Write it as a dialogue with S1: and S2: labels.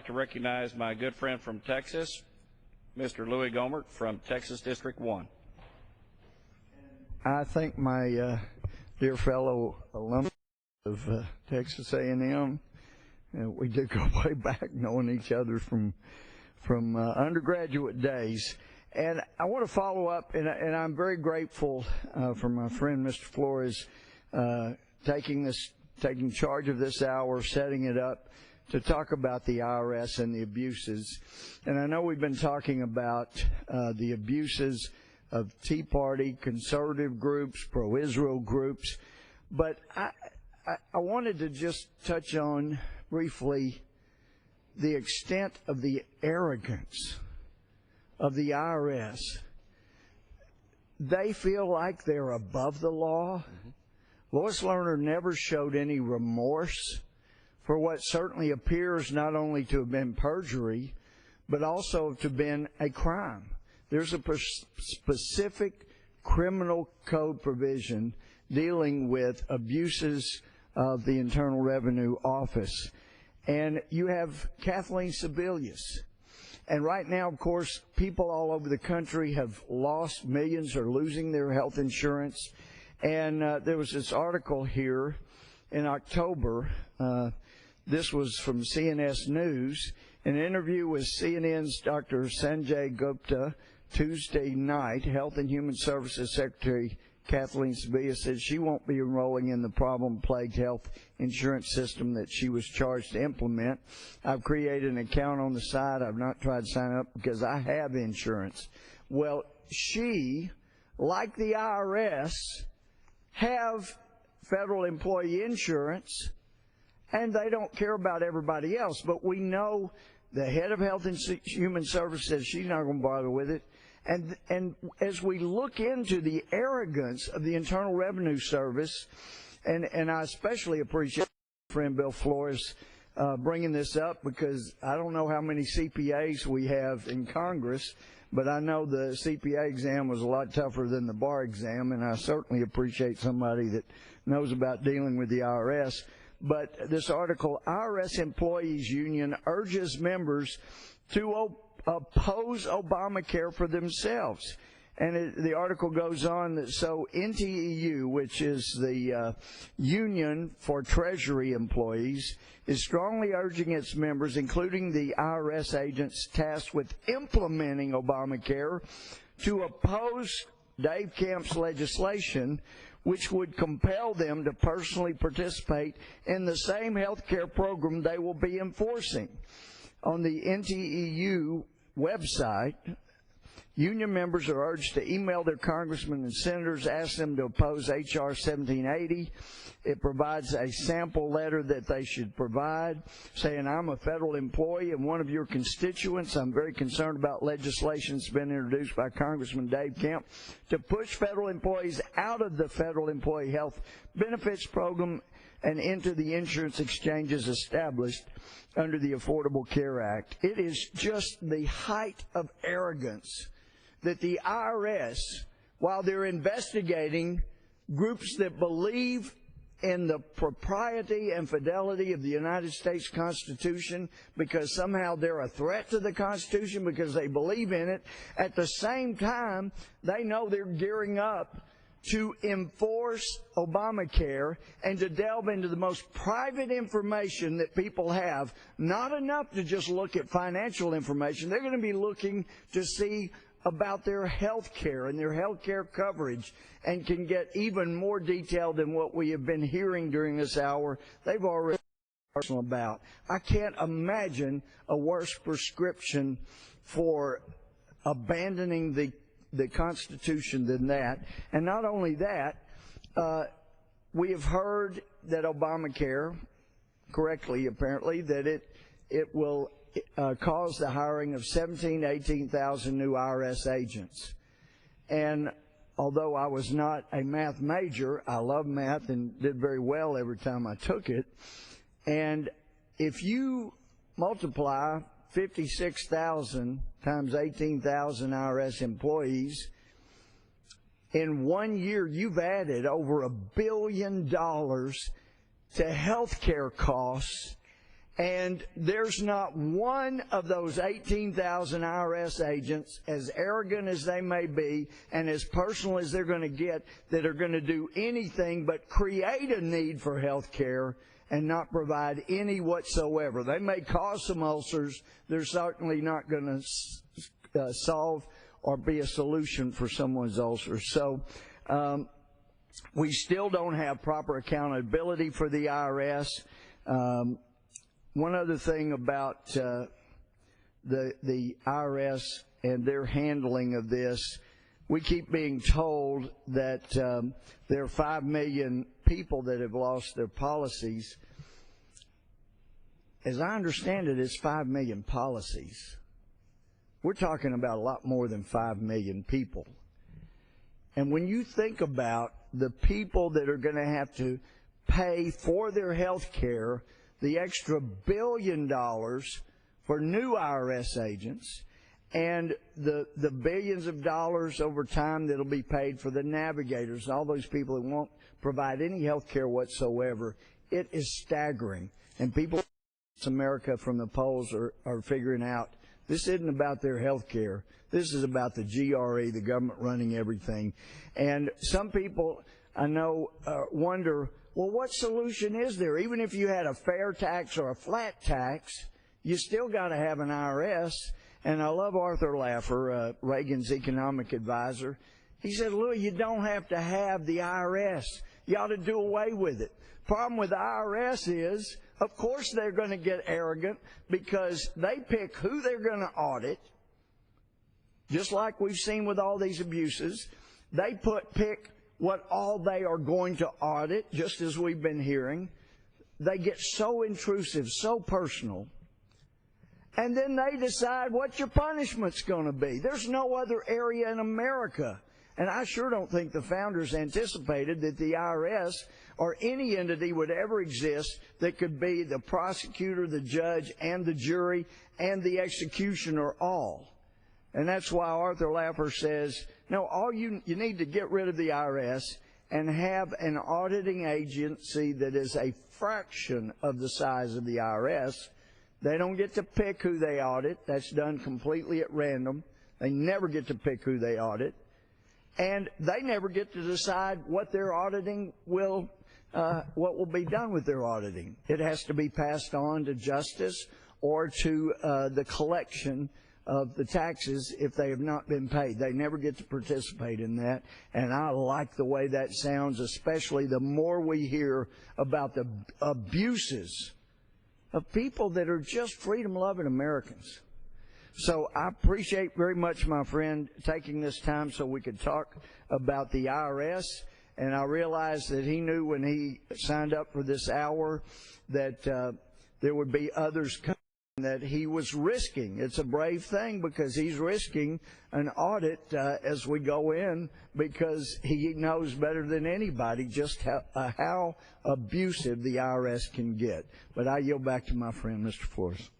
S1: to recognize my good friend from Texas, Mr. Louie Gohmert from Texas District 1.
S2: I thank my dear fellow alumni of Texas A&M. We did go way back knowing each other from undergraduate days. And I want to follow up, and I'm very grateful for my friend Mr. Flores taking charge of this hour, setting it up to talk about the IRS and the abuses. And I know we've been talking about the abuses of Tea Party, conservative groups, pro-Israel groups, but I wanted to just touch on briefly the extent of the arrogance of the IRS. They feel like they're above the law. Lois Lerner never showed any remorse for what certainly appears not only to have been perjury, but also to have been a crime. There's a specific criminal code provision dealing with abuses of the Internal Revenue Office. And you have Kathleen Sebelius. And right now, of course, people all over the country have lost millions or losing their health insurance. And there was this article here in October. This was from CNS News, an interview with CNN's Dr. Sanjay Gupta Tuesday night. Health and Human Services Secretary Kathleen Sebelius said she won't be enrolling in the problem-plagued health insurance system that she was charged to implement. I've created an account on the side. I've not tried to sign up because I have insurance. Well, she, like the IRS, have federal employee insurance, and they don't care about everybody else. But we know the head of Health and Human Services says she's not going to bother with it. And as we look into the arrogance of the Internal Revenue Service, and I especially appreciate my friend Bill Flores bringing this up, because I don't know how many CPAs we have in Congress, but I know the CPA exam was a lot tougher than the bar exam, and I certainly appreciate somebody that knows about dealing with the IRS. But this article, IRS Employees Union urges members to oppose Obamacare for themselves. And the article goes on that so NTEU, which is the Union for Treasury Employees, is strongly urging its members, including the IRS agents tasked with implementing Obamacare, to oppose Dave Camp's legislation, which would compel them to personally participate in the same health care program they will be enforcing. On the NTEU website, union members are urged to email their congressmen and senators, ask them to oppose H.R. 1780. It provides a sample letter that they should provide, saying, I'm a federal employee and one of your constituents. I'm very concerned about legislation that's been introduced by Congressman Dave Camp to push federal employees out of the Federal Employee Health Benefits Program and into the insurance exchanges established under the Affordable Care Act. It is just the height of arrogance that the IRS, while they're investigating groups that believe in the propriety and fidelity of the United States Constitution because somehow they're a threat to the Constitution because they believe in it, at the same time, they know they're gearing up to enforce Obamacare and to delve into the most private information that people have, not enough to just look at financial information. They're going to be looking to see about their health care and their health care coverage, and can get even more detailed than what we have been hearing during this hour. They've already been about. I can't imagine a worse prescription for abandoning the Constitution than that. And not only that, we have heard that Obamacare, correctly apparently, that it will cause the hiring of 17,000 to 18,000 new IRS agents. And although I was not a math major, I love math and did very well every time I took it. And if you multiply 56,000 times 18,000 IRS employees, in 1 year you've added over $1 billion to health care costs And there's not one of those 18,000 IRS agents, as arrogant as they may be and as personal as they're going to get, that are going to do anything but create a need for health care and not provide any whatsoever. They may cause some ulcers. They're certainly not going to solve or be a solution for someone's ulcers. So we still don't have proper accountability for the IRS. One other thing about the IRS and their handling of this, we keep being told that there are 5 million people that have lost their policies. As I understand it, it's 5 million policies. We're talking about a lot more than 5 million people. And when you think about the people that are going to have to pay for their health care, the extra $1 billion for new IRS agents, and the billions of dollars over time that'll be paid for the navigators, all those people who won't provide any health care whatsoever, it is staggering. And people in America from the polls are figuring out this isn't about their health care. This is about the GRE, the government running everything. And some people, I know, wonder, well, what solution is there? Even if you had a fair tax or a flat tax, you still got to have an IRS. And I love Arthur Laffer, Reagan's economic advisor. He said, Louie, you don't have to have the IRS. You ought to do away with it. Problem with the IRS is, of course they're going to get arrogant because they pick who they're going to audit, just like we've seen with all these abuses. They pick what all they are going to audit, just as we've been hearing. They get so intrusive, so personal. And then they decide what your punishment's going to be. There's no other area in America. And I sure don't think the founders anticipated that the IRS or any entity would ever exist that could be the prosecutor, the judge, and the jury, and the executioner all. And that's why Arthur Laffer says, no, all you need to get rid of the IRS and have an auditing agency that is a fraction of the size of the IRS. They don't get to pick who they audit. That's done completely at random. They never get to pick who they audit. And they never get to decide what their auditing will, what will be done with their auditing. It has to be passed on to justice or to the collection of the taxes if they have not been paid. They never get to participate in that. And I like the way that sounds, especially the more we hear about the abuses of people that are just freedom-loving Americans. So I appreciate very much my friend taking this time so we could talk about the IRS. And I realized that he knew when he signed up for this hour that there would be others coming that he was risking. It's a brave thing because he's risking an audit as we go in, because he knows better than anybody just how abusive the IRS can get. But I yield back to my friend, Mr. Forrest.